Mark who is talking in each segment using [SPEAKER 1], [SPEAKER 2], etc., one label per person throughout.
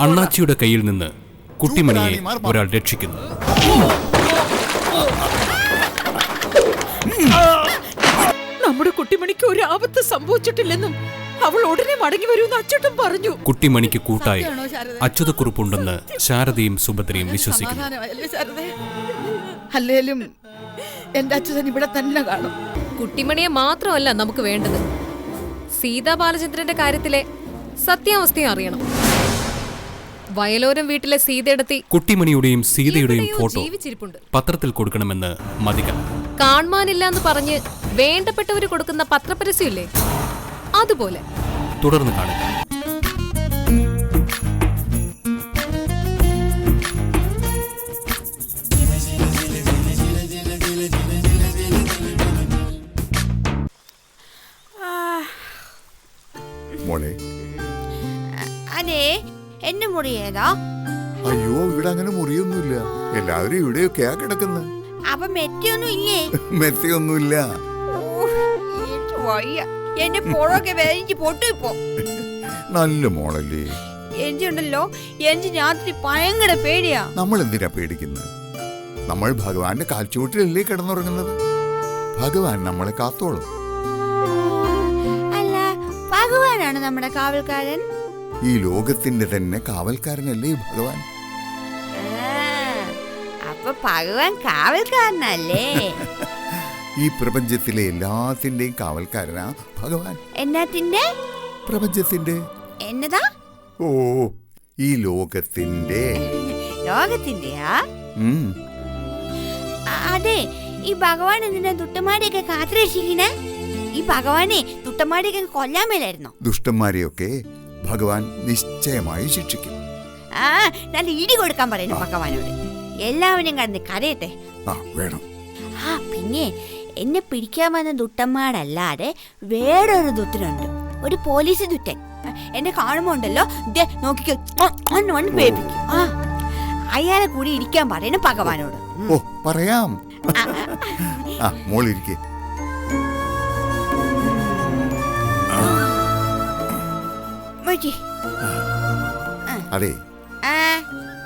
[SPEAKER 1] അണ്ണാച്ചിയുടെ കയ്യിൽ നിന്ന് കുട്ടിമണിയെ ഒരാൾ രക്ഷിക്കുന്നു.
[SPEAKER 2] നമ്മുടെ കുട്ടിമണിക്ക് ഒരു ആപത്ത് സംഭവിച്ചിട്ടില്ലെന്നും അവൾ ഉടനെ മടങ്ങി വരുമെന്ന് അച്ഛട്ടും പറഞ്ഞു.
[SPEAKER 1] കുട്ടിമണിക്ക് കൂട്ടായി അച്യുതക്കുറുപ്പുണ്ടെന്ന് ശാരദയും സുഭദ്രയും വിശ്വസിക്കുന്നു.
[SPEAKER 3] അല്ലേലും എന്റെ അച്ഛൻ ഇവിടെ തന്നെ കാണും.
[SPEAKER 4] കുട്ടിമണിയെ മാത്രമല്ല നമുക്ക് വേണ്ടത്, സീതാ ബാലചന്ദ്രന്റെ കാര്യത്തിലെ സത്യാവസ്ഥയും അറിയണം. വയലോരം വീട്ടിലെ സീതയെടുത്തി
[SPEAKER 1] കുട്ടിമണിയുടെയും സീതയുടെയും ഫോട്ടോ
[SPEAKER 4] ജീവിച്ചിരിപ്പുണ്ട്.
[SPEAKER 1] പത്രത്തിൽ കൊടുക്കണമെന്ന് മതിക.
[SPEAKER 4] കാണാനില്ല എന്ന് പറഞ്ഞ് വേണ്ടപ്പെട്ടവര് കൊടുക്കുന്ന പത്രപരസ്യമില്ലേ, അതുപോലെ.
[SPEAKER 1] തുടർന്ന് കാണുക.
[SPEAKER 5] മോളെ,
[SPEAKER 6] അതെ, എന്റെ മുറി ഏതാ?
[SPEAKER 5] അയ്യോ, ഇവിടെ അങ്ങനെ മുറിയൊന്നുമില്ല. എല്ലാവരും ഇവിടെയൊക്കെയാ കിടക്കുന്നത്.
[SPEAKER 6] അപ്പൊ മെറ്റിയൊന്നും ഇല്ലേ?
[SPEAKER 5] മെത്തിയൊന്നുമില്ല.
[SPEAKER 6] എന്റെ പോഴൊക്കെ വേദനിച്ച് പൊട്ടിപ്പോ.
[SPEAKER 5] നല്ല മോളല്ലേ?
[SPEAKER 6] എനിക്കുണ്ടല്ലോ, എനിക്ക് രാത്രി ഭയങ്കര പേടിയാ.
[SPEAKER 5] നമ്മൾ എന്തിനാ പേടിക്കുന്നത്? നമ്മൾ ഭഗവാന്റെ കാൽച്ചുവട്ടിലല്ലേ കിടന്നുറങ്ങുന്നത്. ഭഗവാൻ നമ്മളെ കാത്തോളും.
[SPEAKER 6] അല്ല, ഭഗവാനാണ് നമ്മുടെ കാവൽക്കാരൻ.
[SPEAKER 5] ഈ ലോകത്തിന്റെ തന്നെ കാവൽക്കാരനല്ലേ ഭഗവാൻ?
[SPEAKER 6] അപ്പൊ ഭഗവാൻ കാവൽക്കാരനല്ലേ?
[SPEAKER 5] ഈ പ്രപഞ്ചത്തിലെ എല്ലാത്തിന്റെയും കാവൽക്കാരനാ ഭഗവാൻ.
[SPEAKER 6] എന്നാത്തിന്റെ?
[SPEAKER 5] പ്രപഞ്ചത്തിന്റെ.
[SPEAKER 6] എന്നതാ?
[SPEAKER 5] ഓ, ഈ ലോകത്തിന്റെ.
[SPEAKER 6] ലോകത്തിന്റെയാ? അതെ, ഈ ഭഗവാൻ എന്തിനാ ദുഷ്ടന്മാരെയൊക്കെ കാത്തുരക്ഷിക്കണേ? ഈ ഭഗവാനെ ദുഷ്ടന്മാരെയൊക്കെ കൊല്ലാൻ മേലായിരുന്നോ?
[SPEAKER 5] ദുഷ്ടന്മാരെയൊക്കെ ഭഗവാൻ നിശ്ചയമായി ശിക്ഷിക്കും.
[SPEAKER 6] നല്ല ഇടി കൊടുക്കാൻ പറയുന്നു ഭഗവാനോട്. എല്ലാവരും കടന്ന് കരയട്ടെ.
[SPEAKER 5] വേണം.
[SPEAKER 6] പിന്നെ എന്നെ പിടിക്കാൻ വന്ന ദുട്ടന്മാരല്ലാതെ വേറൊരു ദുട്ടനുണ്ട്, ഒരു പോലീസ് ദുട്ടൻ. എന്നെ കാണുമ്പോ ഉണ്ടല്ലോ, നോക്കിക്കോ, പേപ്പിക്കും. അയാളെ കൂടി ഇരിക്കാൻ പറയണം ഭഗവാനോട്.
[SPEAKER 5] ഓ, പറയാം. മോളിരിക്കേ. അതെ,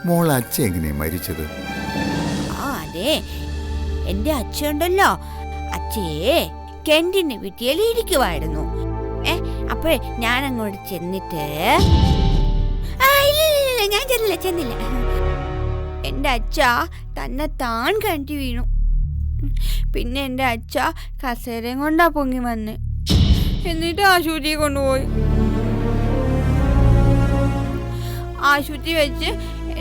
[SPEAKER 5] മോൾ അച്ഛൻ എങ്ങനെയാ മരിച്ചത്?
[SPEAKER 6] അതെ, എന്റെ അച്ഛൻ ഉണ്ടല്ലോ, അച്ഛേ കെന്റിന് വീട്ടിൽ ഇരിക്കുവായിരുന്നു. അപ്പോഴേ ഞാൻ അങ്ങോട്ട് ചെന്നിട്ട്, ഞാൻ ചെന്നില്ല. എന്റെ അച്ഛ തന്നെ താൻ കണ്ടി വീണു. പിന്നെ എന്റെ അച്ഛ കസേരയും കൊണ്ടാ പൊങ്ങി വന്ന്, എന്നിട്ട് ആശുപത്രിയിൽ കൊണ്ടുപോയി. ആശുപത്രി വെച്ച്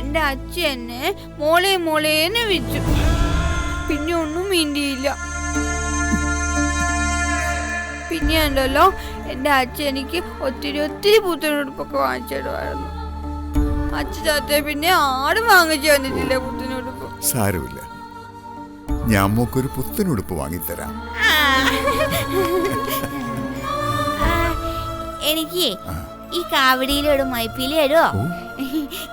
[SPEAKER 6] എന്റെ അച്ഛ എന്നെ മോളേന്ന് വിളിച്ചു. പിന്നെ ഒന്നും മിണ്ടിയില്ല. പിന്നെ ഉണ്ടല്ലോ, എന്റെ അച്ഛൻ എനിക്ക് ഒത്തിരി പുത്തനുടുപ്പൊക്കെ വാങ്ങിച്ചിടുമായിരുന്നു. അച്ഛൻ ചാത്തേ പിന്നെ ആരും വാങ്ങിച്ചു തന്നിട്ടില്ല പുത്തനുടുപ്പ്.
[SPEAKER 5] സാരമില്ല, ഞാൻ മോക്കൊരു പുത്തനുടുപ്പ് വാങ്ങിത്തരാം.
[SPEAKER 6] എനിക്ക് ഈ കാവടിയിലോട് മൈപ്പിലിടോ,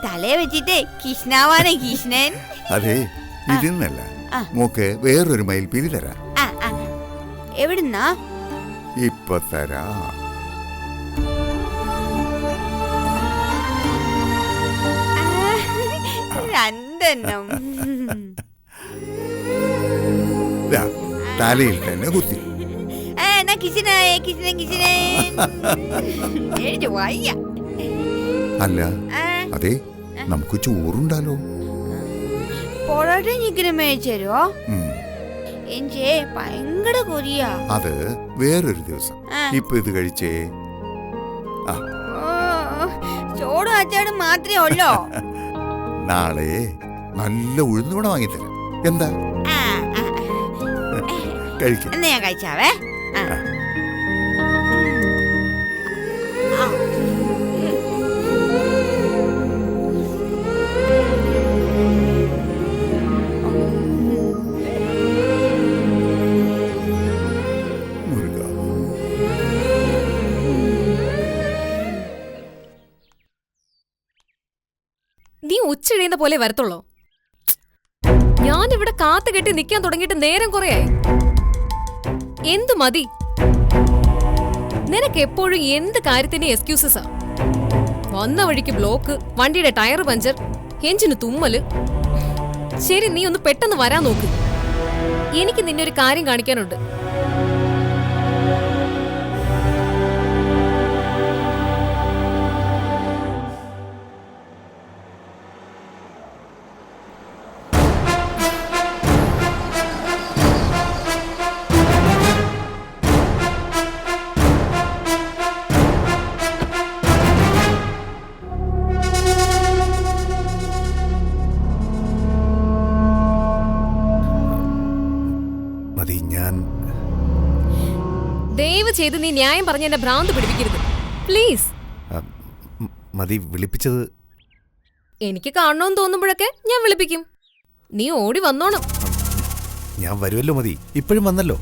[SPEAKER 6] തലയെ വെച്ചിട്ട് കൃഷ്ണാവാനെ കൃഷ്ണൻ.
[SPEAKER 5] അതെ, ഇരുന്നല്ല, മോക്ക് വേറൊരു മയിൽപ്പീലി തരാം.
[SPEAKER 6] എവിടുന്നാ?
[SPEAKER 5] ഇപ്പൊ തരാം.
[SPEAKER 6] രണ്ടെണ്ണം
[SPEAKER 5] തലയിൽ തന്നെ കുത്തി. അല്ല, അതെ, നമുക്ക് ചോറുണ്ടാലോ?
[SPEAKER 6] പൊറോട്ട ചിക്കനും മേടിച്ചോ? എനിക്ക് ഭയങ്കര കൊതിയാ.
[SPEAKER 5] അത് വേറൊരു ദിവസം. ഇപ്പൊ ഇത് കഴിച്ചേ.
[SPEAKER 6] ചോറും അച്ചാടും മാത്രമേ ഉള്ളോ?
[SPEAKER 5] നാളെ നല്ല ഉഴുന്നുകൂടെ വാങ്ങിത്തരാം. എന്താ? കഴിക്കാം.
[SPEAKER 6] എന്നാ ഞാൻ കഴിച്ചാവേ.
[SPEAKER 4] കഴിയുന്ന പോലെ വരത്തുള്ളോ? ഞാൻ ഇവിടെ കാത്തു കെട്ടി നിൽക്കാൻ തുടങ്ങിയിട്ട് നേരം കുറയായി. എന്തു മതി? നിനക്ക് എപ്പോഴും എന്ത് കാര്യത്തിന് എക്സ്ക്യൂസസാ. വന്ന വഴിക്ക് ബ്ലോക്ക്, വണ്ടിയുടെ ടയർ പഞ്ചർ, എഞ്ചിന് തുമ്മല്. ശരി, നീ ഒന്ന് പെട്ടെന്ന് വരാൻ നോക്ക്. എനിക്ക് നിന്നെ ഒരു കാര്യം കാണിക്കാനുണ്ട്. ദയവ് ചെയ്ത് നീ ന്യായം പറഞ്ഞ എന്നെ ഭ്രാന്ത് പിടിപ്പിക്കരുത് പ്ലീസ്.
[SPEAKER 7] മതി, വിളിപ്പിച്ചത്.
[SPEAKER 4] എനിക്ക് കാണണമെന്ന് തോന്നുമ്പോഴൊക്കെ ഞാൻ വിളിപ്പിക്കും. നീ ഓടി വന്നോണം.
[SPEAKER 7] ഞാൻ വരുമല്ലോ മതി, ഇപ്പോഴും വന്നല്ലോ.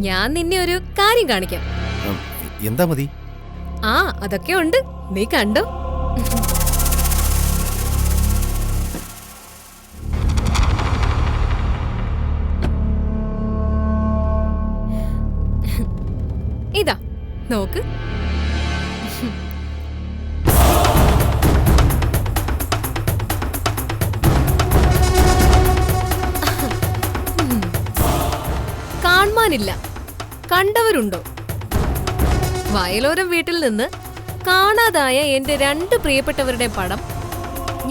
[SPEAKER 4] ഞാൻ നിന്നെ ഒരു കാര്യം കാണിക്കാം.
[SPEAKER 7] എന്താ മതി?
[SPEAKER 4] ആ, അതൊക്കെ ഉണ്ട്, നീ കണ്ടോ. ഇതാ നോക്ക്. കാണാനില്ല, കണ്ടവരുണ്ടോ? വയലോരം വീട്ടിൽ നിന്ന് കാണാതായ എന്റെ 2 പ്രിയപ്പെട്ടവരുടെ പടം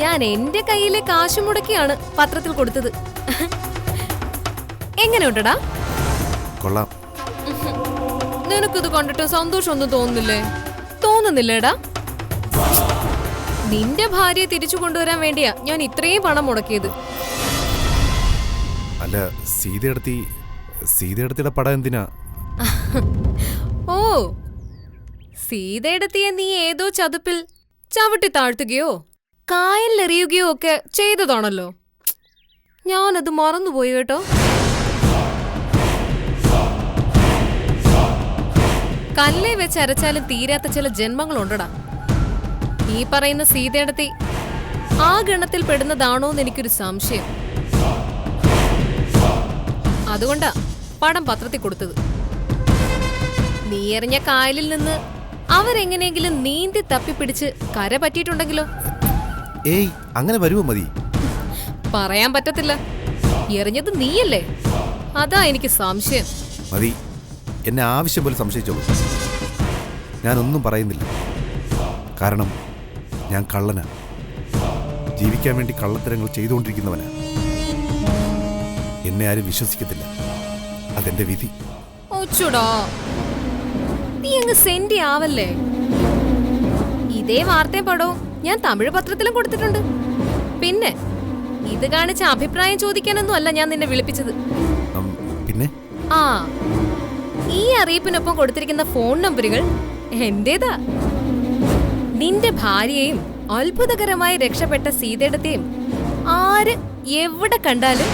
[SPEAKER 4] ഞാൻ എന്റെ കയ്യിലെ കാശ് മുടക്കിയാണ് പത്രത്തിൽ കൊടുത്തത്. എങ്ങനെയുണ്ടടാ?
[SPEAKER 7] കൊള്ളാം.
[SPEAKER 4] നിനക്കിത് കണ്ടിട്ട് സന്തോഷമൊന്നും തോന്നുന്നില്ലേ? തോന്നുന്നില്ലേടാ? നിന്റെ ഭാര്യയെ തിരിച്ചു കൊണ്ടുവരാൻ വേണ്ടിയാ ഞാൻ ഇത്രയും പണം മുടക്കിയത്.
[SPEAKER 7] അല്ല, സീതയുടെ പടം എന്തിനാ?
[SPEAKER 4] ഓ, സീതയെടുത്തിയ നീ ഏതോ ചതുപ്പിൽ ചവിട്ടി താഴ്ത്തുകയോ കായലിലെറിയുകയോ ഒക്കെ ചെയ്തതാണല്ലോ. ഞാനത് മറന്നുപോയി കേട്ടോ. കല്ലേ വെച്ച് അരച്ചാലും തീരാത്ത ചില ജന്മങ്ങളുണ്ടടാ. ഈ പറയുന്ന സീതയെടുത്തി ആ ഗണത്തിൽ പെടുന്നതാണോന്ന് എനിക്കൊരു സംശയം. അതുകൊണ്ടാ പടം പത്രത്തിൽ കൊടുത്തത്. നീ എറിഞ്ഞ കായലിൽ നിന്ന് അവരെങ്ങനെയെങ്കിലും നീന്തി തപ്പിപ്പിടിച്ച് കര പറ്റിയിട്ടുണ്ടെങ്കിലോ?
[SPEAKER 7] ഏയ്, അങ്ങനെ വരുമോ മതി?
[SPEAKER 4] പറയാൻ പറ്റത്തില്ല. എറിഞ്ഞത് നീയല്ലേ, അതാ എനിക്ക് സംശയം.
[SPEAKER 7] മതി, എന്നെ ആവശ്യം പോലെ സംശയിച്ചോളൂ. ഞാനൊന്നും പറയുന്നില്ല. കാരണം ഞാൻ കള്ളനാ. ജീവിക്കാൻ വേണ്ടി കള്ളത്തരങ്ങൾ ചെയ്തുകൊണ്ടിരിക്കുന്നവനാ. എന്നെ ആരും വിശ്വസിക്കത്തില്ല. അതെന്റെ വിധി.
[SPEAKER 4] ഓച്ചോടാ, നീ അങ്ങ് സെന്റി ആവല്ലേ. ഇതേ വാർത്തയും പടവും ഞാൻ തമിഴ് പത്രത്തിലും കൊടുത്തിട്ടുണ്ട്. പിന്നെ ഇത് കാണിച്ച അഭിപ്രായം ചോദിക്കാനൊന്നും അല്ല ഞാൻ നിന്നെ വിളിപ്പിച്ചത്.
[SPEAKER 7] പിന്നെ
[SPEAKER 4] ആ, ഈ അറിയിപ്പിനൊപ്പം കൊടുത്തിരിക്കുന്ന ഫോൺ നമ്പറുകൾ എന്റേതാ. നിന്റെ ഭാര്യയെയും അത്ഭുതകരമായി രക്ഷപ്പെട്ട സീതയുടെയും ആര് എവിടെ കണ്ടാലും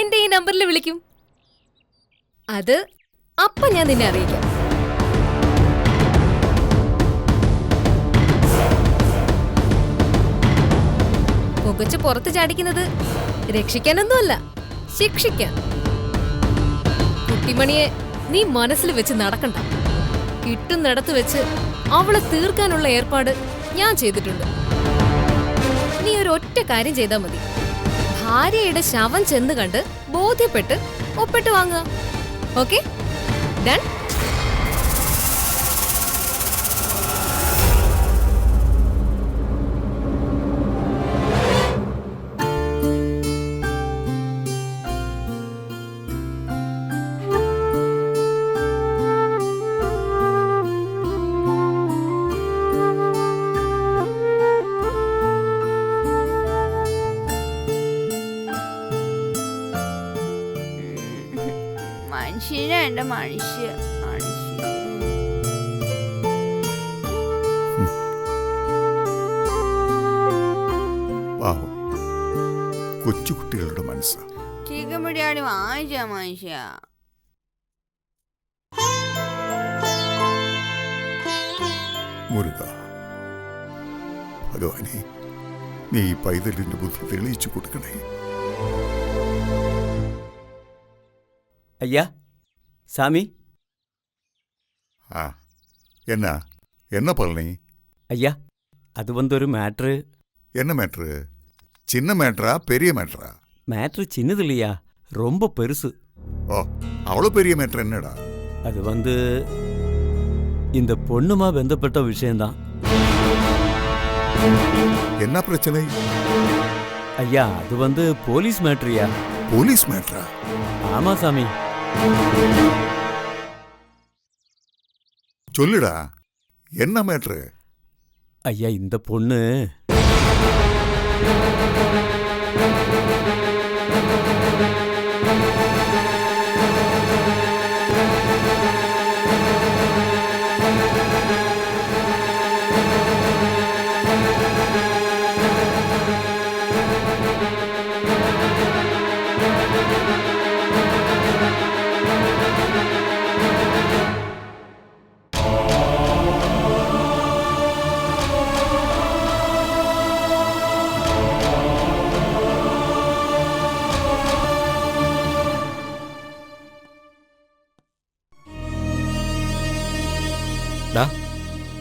[SPEAKER 4] എന്റെ ഈ നമ്പറിൽ വിളിക്കും. അത് അപ്പൊ ഞാൻ നിന്നെ അറിയിക്കാം. പുകച്ച് പുറത്ത് ചാടിക്കുന്നത് രക്ഷിക്കാനൊന്നുമല്ല, ശിക്ഷിക്കാൻ. കുട്ടിമണിയെ നീ മനസ്സിൽ വെച്ച് നടക്കണ്ട. കിട്ടുന്നിടത്ത് വെച്ച് അവളെ തീർക്കാനുള്ള ഏർപ്പാട് ഞാൻ ചെയ്തിട്ടുണ്ട്. നീ ഒരൊറ്റ കാര്യം ചെയ്താൽ മതി. ഭാര്യയുടെ ശവം ചെന്ന് കണ്ട് ബോധ്യപ്പെട്ട് ഒപ്പിട്ട് വാങ്ങുക. Okay, done.
[SPEAKER 6] മനുഷ്യനെ മനുഷ്യ
[SPEAKER 5] പാവം കൊച്ചുകുട്ടികളുടെ മനസ്സാ.
[SPEAKER 6] ചിക്കൻ ബിരിയാണി വാങ്ങിച്ച മനുഷ്യ.
[SPEAKER 5] മുരുക, ഭഗവാനെ, നീ ഈ പൈതലിന്റെ ബുദ്ധി തെളിയിച്ചു കൊടുക്കണേ.
[SPEAKER 8] ஐயா சாமி.
[SPEAKER 5] ആ എന്നാ എന്നാ പളനി?
[SPEAKER 8] ஐயா அது வந்து ஒரு மேட்ரு.
[SPEAKER 5] என்ன மேட்ரு? சின்ன மேட்ரா பெரிய மேட்ரா?
[SPEAKER 8] மேட்ரு சின்னது இல்லையா, ரொம்ப பெருசு.
[SPEAKER 5] ஓ, அவ்வளோ பெரிய மேட்ரு என்னடா?
[SPEAKER 8] அது வந்து இந்த பொண்ணுமா பந்தப்பட்ட விஷயம்தான்.
[SPEAKER 5] என்ன பிரச்சனை?
[SPEAKER 8] ஐயா அது வந்து போலீஸ் மேட்ருயா.
[SPEAKER 5] போலீஸ் மேட்ரா?
[SPEAKER 8] ஆமா சாமி.
[SPEAKER 5] சொல்லுடா, என்ன மேட்ரு?
[SPEAKER 8] ஐயா இந்த பொண்ணு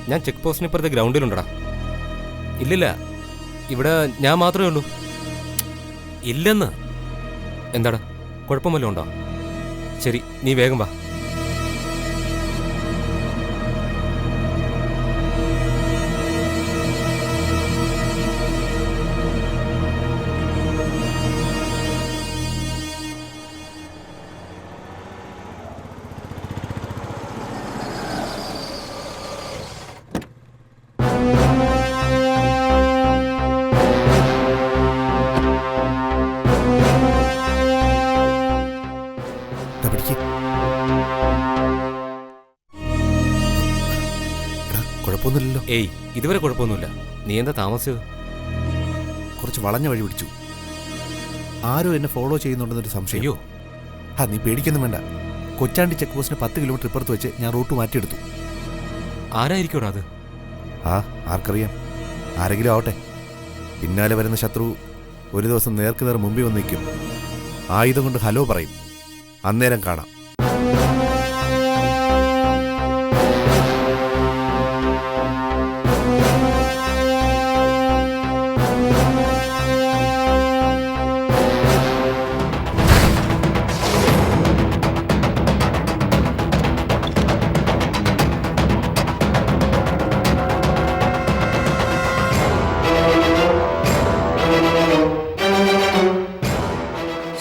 [SPEAKER 9] ഞാൻ ചെക്ക് പോസ്റ്റിന് ഇപ്പുറത്തെ ഗ്രൗണ്ടിലുണ്ടടാ. ഇല്ലില്ല, ഇവിടെ ഞാൻ മാത്രമേ ഉള്ളൂ. ഇല്ലെന്ന്. എന്താടാ, കുഴപ്പം വല്ലതും ഉണ്ടോ? ശരി, നീ വേഗം വാ.
[SPEAKER 7] കുഴപ്പമൊന്നുമില്ലല്ലോ.
[SPEAKER 9] ഏയ്, ഇതുവരെ കുഴപ്പമൊന്നുമില്ല. നീ എന്താ താമസിച്ചത്?
[SPEAKER 7] കുറച്ച് വളഞ്ഞ വഴി പിടിച്ചു. ആരോ എന്നെ ഫോളോ ചെയ്യുന്നുണ്ടെന്നൊരു സംശയം.
[SPEAKER 9] അയ്യോ,
[SPEAKER 7] നീ പേടിക്കൊന്നും വേണ്ട. കൊച്ചാണ്ടി ചെക്ക് പോസ്റ്റിന് 10 കിലോമീറ്റർ ഇപ്പുറത്ത് വെച്ച് ഞാൻ റൂട്ട് മാറ്റിയെടുത്തു.
[SPEAKER 9] ആരായിരിക്കോടാ അത്?
[SPEAKER 7] ആർക്കറിയാം, ആരെങ്കിലും ആവട്ടെ. പിന്നാലെ വരുന്ന ശത്രു ഒരു ദിവസം നേർക്കുനേർ മുമ്പിൽ വന്ന് നിൽക്കും. ആയുധം കൊണ്ട് ഹലോ പറയും. അന്നേരം കാണാം.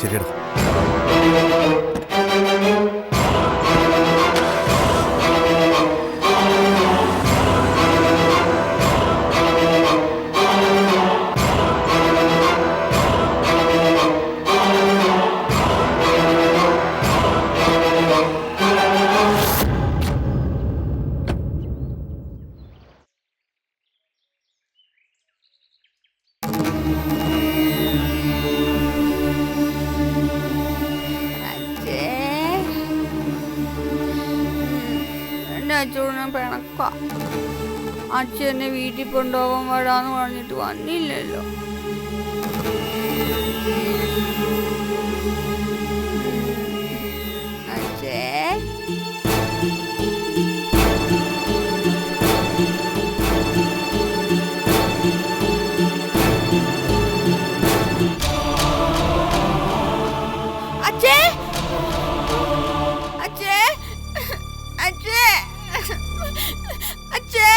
[SPEAKER 7] ശരിയടാ.
[SPEAKER 6] അച്ഛനെ പിണക്ക. അച്ഛനെ വീട്ടിൽ കൊണ്ടുപോകാൻ വരാന്ന് പറഞ്ഞിട്ട് വന്നില്ലല്ലോ. അച്ഛേ, അച്ഛേ, അച്ഛേ, അച്ഛേ, അച്ഛേ,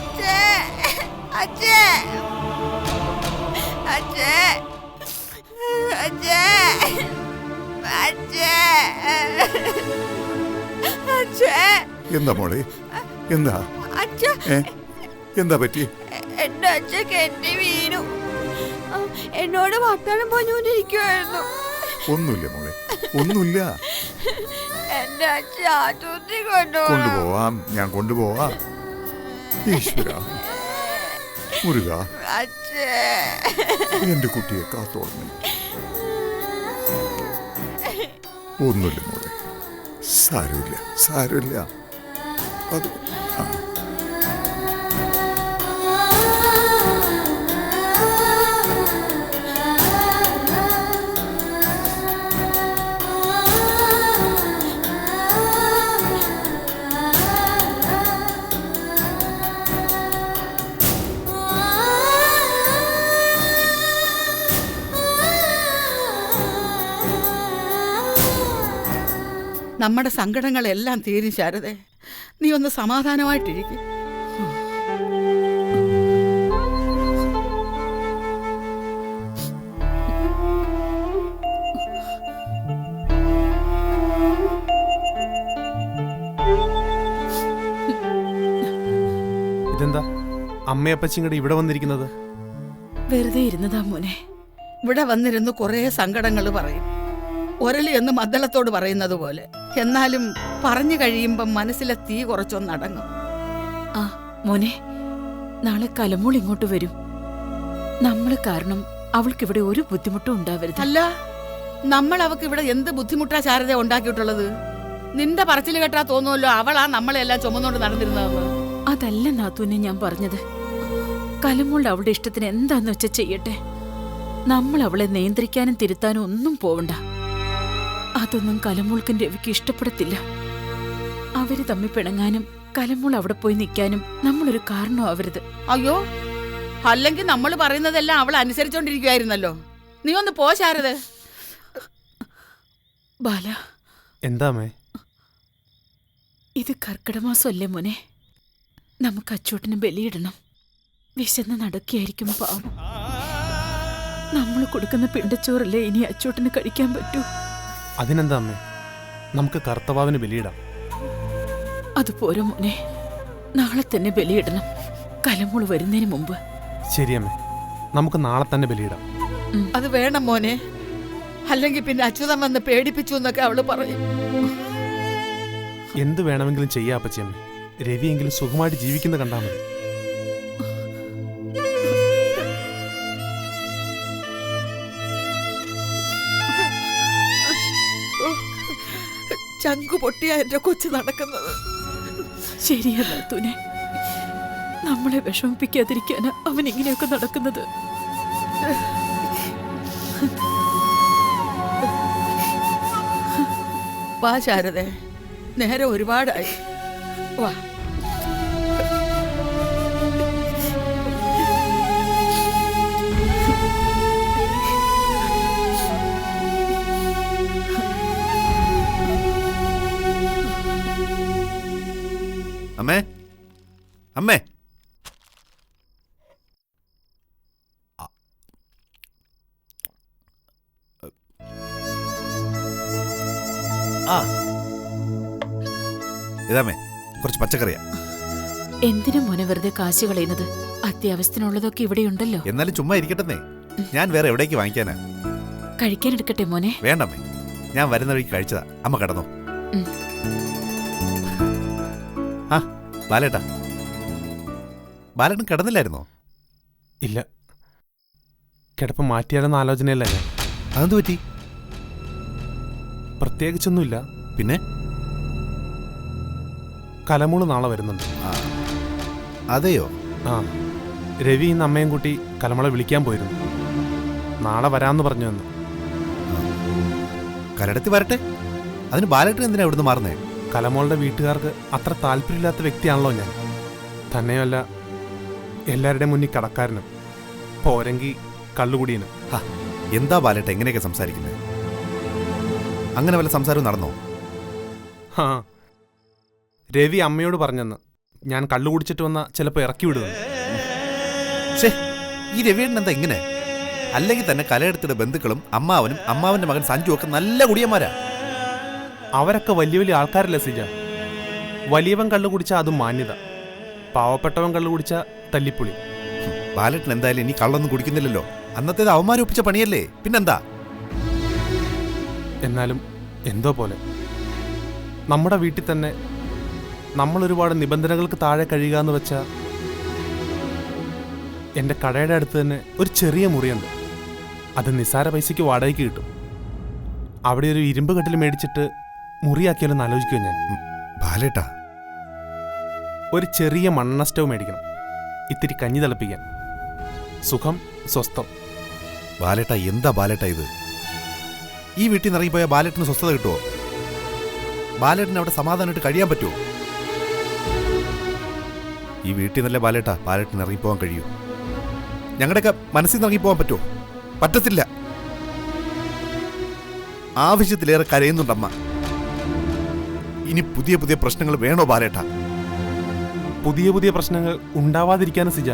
[SPEAKER 6] അച്ഛേ, അച്ഛേ, അച്ഛേ, അച്ഛേ, അച്ഛേ, അച്ഛേ.
[SPEAKER 5] എന്താ മോളെ, എന്താ?
[SPEAKER 6] അച്ഛ,
[SPEAKER 5] എന്താ പറ്റി?
[SPEAKER 6] എന്റെ അച്ഛ കെട്ടി വീണു. എന്നോട് വർത്താനം പറഞ്ഞുകൊണ്ടിരിക്കുവായിരുന്നു.
[SPEAKER 5] ഒന്നുമില്ല മോളെ, ഒന്നുമില്ല.
[SPEAKER 6] എന്റെ അച്ഛ ആശുപത്രി കൊണ്ടുപോവാം.
[SPEAKER 5] ഞാൻ കൊണ്ടുപോവാം. ഈശ്വര, മുരുക,
[SPEAKER 6] അച്ഛേ,
[SPEAKER 5] എന്റെ കുട്ടിയെ കാത്തോളണേ. ഒന്നുമില്ല മോളെ, സാരമില്ല, സാരമില്ല. അത്
[SPEAKER 3] നമ്മുടെ സങ്കടങ്ങളെല്ലാം തീരും ശാരദേ. നീ ഒന്ന് സമാധാനമായിട്ടിരിക്കും.
[SPEAKER 10] ഇതെന്താ അമ്മയപ്പച്ചിങ്ങടെ ഇവിടെ വന്നിരിക്കുന്നത്?
[SPEAKER 3] വെറുതെ ഇരുന്നതാ മോനെ. ഇവിടെ വന്നിരുന്ന് കുറേ സങ്കടങ്ങൾ പറയും, ഒരളി എന്ന് മദ്ദളത്തോട് പറയുന്നത് പോലെ. എന്നാലും പറഞ്ഞു കഴിയുമ്പം മനസ്സിലെ തീ കുറച്ചൊന്നടങ്ങും.
[SPEAKER 2] ആ മോനെ, നാളെ കലമോൾ ഇങ്ങോട്ട് വരും. നമ്മൾ കാരണം അവൾക്കിവിടെ ഒരു ബുദ്ധിമുട്ടും ഉണ്ടാവരുത്.
[SPEAKER 3] അല്ല, നമ്മൾ അവക്ക് ഇവിടെ എന്ത് ബുദ്ധിമുട്ടാ ശാരദ ഉണ്ടാക്കിയിട്ടുള്ളത്? നിന്റെ പറച്ചിൽ കേട്ടാ തോന്നുമല്ലോ അവളാ നമ്മളെല്ലാം ചുമന്നോണ്ട് നടന്നിരുന്നതെന്ന്.
[SPEAKER 2] അതല്ല നാത്തൂനെ ഞാൻ പറഞ്ഞത്. കലമോളുടെ അവളുടെ ഇഷ്ടത്തിന് എന്താന്ന് വെച്ചാ ചെയ്യട്ടെ. നമ്മൾ അവളെ നിയന്ത്രിക്കാനും തിരുത്താനും ഒന്നും പോവണ്ട. അതൊന്നും കലമോൾക്കും രവിക്ക് ഇഷ്ടപ്പെടത്തില്ല. അവര് തമ്മിൽ പിണങ്ങാനും കലമോൾ അവിടെ പോയി നിൽക്കാനും നമ്മളൊരു കാരണമാവരുത്.
[SPEAKER 3] അയ്യോ, അല്ലെങ്കിൽ നമ്മൾ പറയുന്നതെല്ലാം അവൾ അനുസരിച്ചോണ്ടിരിക്കുവായിരുന്നല്ലോ. നീ ഒന്ന് പോ ശാരദ.
[SPEAKER 2] ബാല,
[SPEAKER 10] എന്താ അമ്മേ?
[SPEAKER 2] ഇത് കർക്കിടമാസമല്ലേ മോനെ? നമുക്ക് അച്ചോട്ടിന് ബലിയിടണം. വിശന്ന് നടക്കിയായിരിക്കും പാവം. നമ്മൾ കൊടുക്കുന്ന പിണ്ടച്ചോറല്ലേ ഇനി അച്ചോട്ടിന് കഴിക്കാൻ പറ്റൂ.
[SPEAKER 10] അതിനെന്താ അമ്മേ, നമുക്ക് കർത്തവാവിന് ബലിയിടാം.
[SPEAKER 2] അതുപോരെ മോനെ, നാളെ തന്നെ ബലിയിടണം, കലമോള് വരുന്നതിന് മുമ്പ്.
[SPEAKER 10] ശരിയമ്മേ, നമുക്ക് നാളെ തന്നെ ബലിയിടാം.
[SPEAKER 3] അത് വേണം മോനെ, അല്ലെങ്കിൽ പിന്നെ അച്യുതം വന്ന് പേടിപ്പിച്ചു എന്നൊക്കെ അവള് പറയും.
[SPEAKER 10] എന്ത് വേണമെങ്കിലും ചെയ്യാ അപ്പച്ചിയമ്മേ. രവിയെങ്കിലും സുഖമായിട്ട് ജീവിക്കുന്ന കണ്ടാ മതി.
[SPEAKER 3] ചങ്കു പൊട്ടിയാ എന്റെ കൊച്ചു നടക്കുന്നത്.
[SPEAKER 2] ശരിയാ നാത്തൂനെ, നമ്മളെ വിഷമിപ്പിക്കാതിരിക്കാനാ അവൻ ഇങ്ങനെയൊക്കെ നടക്കുന്നത്.
[SPEAKER 3] വാ ശാരദേ, നേരെ ഒരുപാടായി. വാ.
[SPEAKER 7] അമ്മേ, അമ്മേ. ആ, ഇതാമേ കുറച്ച് പച്ചക്കറിയാ.
[SPEAKER 2] എന്തിനാ മോനെ വെറുതെ കാശ് കളയുന്നത്? അത്യാവശ്യത്തിനുള്ളതൊക്കെ ഇവിടെയുണ്ടല്ലോ.
[SPEAKER 7] എന്നാലും ചുമ്മാ ഇരിക്കട്ടെന്നേ, ഞാൻ വേറെ എവിടേക്ക് വാങ്ങിക്കാനാ?
[SPEAKER 2] കഴിക്കാൻ എടുക്കട്ടെ മോനെ?
[SPEAKER 7] വേണ്ടമ്മേ, ഞാൻ വരുന്ന വഴിക്ക് കഴിച്ചതാ. അമ്മ കിടന്നോ. ആ ബാലേട്ടാ, ബാലേട്ടൻ കിടന്നില്ലായിരുന്നോ?
[SPEAKER 10] ഇല്ല, കിടപ്പ് മാറ്റിയാലെന്ന ആലോചനയല്ല ഞാൻ.
[SPEAKER 7] അതെന്ത് പറ്റി?
[SPEAKER 10] പ്രത്യേകിച്ചൊന്നുമില്ല.
[SPEAKER 7] പിന്നെ
[SPEAKER 10] കലമോള് നാളെ വരുന്നുണ്ട്.
[SPEAKER 7] അതെയോ?
[SPEAKER 10] ആ, രവി ഇന്ന് അമ്മയും കൂട്ടി കലമോളെ വിളിക്കാൻ പോയിരുന്നു. നാളെ വരാമെന്ന് പറഞ്ഞു വന്നു.
[SPEAKER 7] കലടത്തി വരട്ടെ, അതിന് ബാലേട്ടൻ എന്തിനാ ഇവിടുന്ന് മാറുന്നേ?
[SPEAKER 10] കലമോളുടെ വീട്ടുകാർക്ക് അത്ര താല്പര്യമില്ലാത്ത വ്യക്തിയാണല്ലോ ഞാൻ. തന്നെയല്ല, എല്ലാവരുടെയും മുന്നിൽ കടക്കാരനും പോരെങ്കിൽ കള്ളുകുടിയനും.
[SPEAKER 7] എന്താ ബാലേട്ട എങ്ങനെയൊക്കെ സംസാരിക്കുന്നത്? അങ്ങനെ വല്ല സംസാരവും നടന്നോ?
[SPEAKER 10] ആ, രവി അമ്മയോട് പറഞ്ഞെന്ന് ഞാൻ കള്ളു കുടിച്ചിട്ട് വന്ന ചിലപ്പോൾ ഇറക്കി വിടുന്നു.
[SPEAKER 7] ഈ രവിയേട്ടൻ എന്താ ഇങ്ങനെ? അല്ലെങ്കിൽ തന്നെ കലയെടുത്തിയുടെ ബന്ധുക്കളും അമ്മാവനും അമ്മാവന്റെ മകൻ സഞ്ജു ഒക്കെ നല്ല കുടിയന്മാരാ.
[SPEAKER 10] അവരൊക്കെ വലിയ വലിയ ആൾക്കാരല്ലേ സിജ. വലിയവൻ കള്ളു കുടിച്ചാൽ അതും മാന്യത, പാവപ്പെട്ടവൻ കള്ളു കുടിച്ചാൽ തല്ലിപ്പുളി.
[SPEAKER 7] ബാലേട്ടൻ എന്തായാലും ഇനി കള്ളൊന്നും കുടിക്കുന്നില്ലല്ലോ. അന്നത്തേത് അവന്മാരെ ഒപ്പിച്ച പണിയല്ലേ, പിന്നെന്താ?
[SPEAKER 10] എന്നാലും എന്തോ പോലെ നമ്മുടെ വീട്ടിൽ തന്നെ നമ്മൾ ഒരുപാട് നിബന്ധനകൾക്ക് താഴെ കഴിയുക എന്ന് വെച്ചാൽ, എൻ്റെ കടയുടെ അടുത്ത് തന്നെ ഒരു ചെറിയ മുറിയുണ്ട്. അത് നിസ്സാര പൈസയ്ക്ക് വാടകയ്ക്ക് കിട്ടും. അവിടെ ഒരു ഇരുമ്പ് കട്ടിൽ മേടിച്ചിട്ട് മുറിയാക്കിയാലൊന്ന് ആലോചിക്കുമോ ഞാൻ?
[SPEAKER 7] ബാലേട്ടാ,
[SPEAKER 10] ഒരു ചെറിയ മണ്ണെണ്ണ സ്റ്റവ് മേടിക്കണം, ഇത്തിരി കഞ്ഞി തിളപ്പിക്കാൻ. സുഖം, സ്വസ്ഥം.
[SPEAKER 7] ബാലേട്ടാ, എന്താ ബാലേട്ടാ ഇത്? ഈ വീട്ടിൽ നിന്ന് ഇറങ്ങിപ്പോയാൽ ബാലേട്ടന് സ്വസ്ഥത കിട്ടുമോ? ബാലേട്ടന് അവിടെ സമാധാനമായിട്ട് കഴിയാൻ പറ്റുമോ? ഈ വീട്ടിൽ നിന്നല്ലേ ബാലേട്ടാ ബാലേട്ടന് ഇറങ്ങിപ്പോകാൻ കഴിയൂ. ഞങ്ങളുടെയൊക്കെ മനസ്സിൽ നിന്ന് ഇറങ്ങിപ്പോകാൻ പറ്റുമോ? പറ്റത്തില്ല. ആവശ്യത്തിലേറെ കരയുന്നുണ്ടമ്മ. ഇനി പുതിയ പുതിയ പ്രശ്നങ്ങൾ വേണോ ബാലേട്ട?
[SPEAKER 10] പുതിയ പുതിയ പ്രശ്നങ്ങൾ ഉണ്ടാവാതിരിക്കാനും സിജ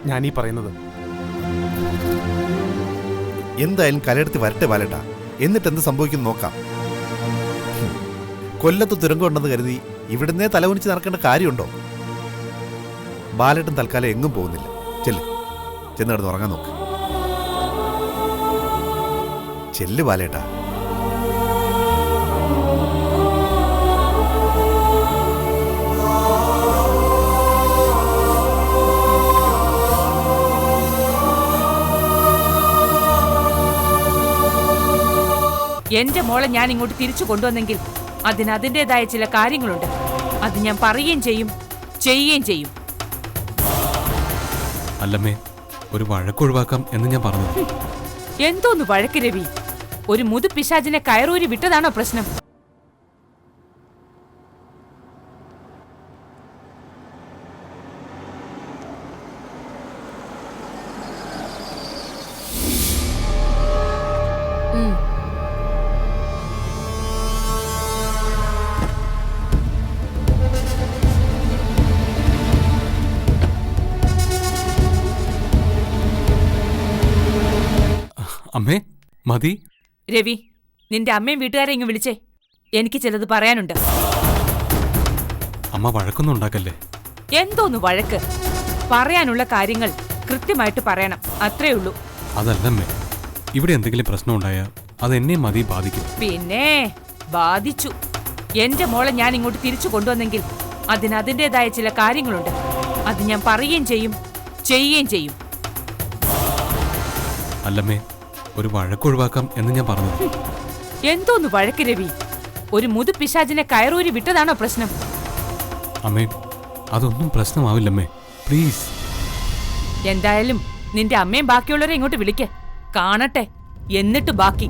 [SPEAKER 10] ഞാനീ പറയുന്നത്.
[SPEAKER 7] എന്തായാലും കലയെടുത്ത് വരട്ടെ ബാലേട്ട, എന്നിട്ട് എന്ത് സംഭവിക്കും നോക്കാം. കൊല്ലത്ത് തുരങ്കം ഉണ്ടെന്ന് കരുതി ഇവിടുന്നേ തലകുനിച്ച് നടക്കേണ്ട കാര്യമുണ്ടോ? ബാലേട്ടൻ തൽക്കാലം എങ്ങും പോകുന്നില്ല. ചെന്ന് കിടന്ന് ഉറങ്ങാൻ നോക്ക്. ചെല്ല് ബാലേട്ട.
[SPEAKER 2] എന്റെ മോളെ ഞാൻ ഇങ്ങോട്ട് തിരിച്ചു കൊണ്ടുവന്നെങ്കിൽ അതിന് അതിൻ്റെതായ ചില കാര്യങ്ങളുണ്ട്. അത് ഞാൻ പറയുകയും ചെയ്യുകയും ചെയ്യും.
[SPEAKER 1] അല്ലമ്മേ, ഒരു വഴക്കൊഴിവാക്കാം എന്ന് ഞാൻ പറഞ്ഞു.
[SPEAKER 2] എന്തോന്ന് വഴക്ക് രവി? ഒരു മുതു പിശാചിനെ കയറൂരി വിട്ടതാണോ പ്രശ്നം?
[SPEAKER 1] അമ്മേ, മതി.
[SPEAKER 2] രവി, നിന്റെ അമ്മയും വീട്ടുകാരെ ഇങ്ങ് വിളിച്ചേ. എനിക്ക് ചിലത് പറയാനുണ്ട്.
[SPEAKER 1] അമ്മ വഴക്കൊന്നും ഉണ്ടാക്കല്ലേ.
[SPEAKER 2] എന്തോന്ന് വഴക്ക്? പറയാനുള്ള കാര്യങ്ങൾ കൃത്യമായിട്ട് പറയണം, അത്രേ ഉള്ളൂ.
[SPEAKER 1] അതല്ലമ്മേ, ഇവിടെ എന്തെങ്കിലും പ്രശ്നം ഉണ്ടായാൽ അത് എന്നെ മതി ബാധിക്കും.
[SPEAKER 2] പിന്നെ ബാധിച്ചു. എന്റെ മോളെ ഞാൻ ഇങ്ങോട്ട് തിരിച്ചു കൊണ്ടുവന്നെങ്കിൽ അതിന് അതിൻ്റെതായ ചില കാര്യങ്ങളുണ്ട്. അത് ഞാൻ പറയുകയും ചെയ്യുകയും ചെയ്യും.
[SPEAKER 1] അല്ലമ്മേ, ഒരു വഴക്കൊഴിവാക്കാം എന്ന് ഞാൻ പറഞ്ഞു.
[SPEAKER 2] എന്തോന്ന് വഴക്ക് രവി? ഒരു മുതു പിശാചിനെ കയറൂരി വിട്ടതാണോ പ്രശ്നം?
[SPEAKER 1] അമ്മേ, അതൊന്നും പ്രശ്നമാവില്ലമ്മേ, പ്ലീസ്.
[SPEAKER 2] എന്തായാലും നിന്റെ അമ്മയും ബാക്കിയുള്ളവരെ ഇങ്ങോട്ട് വിളിക്ക്, കാണട്ടെ എന്നിട്ട് ബാക്കി.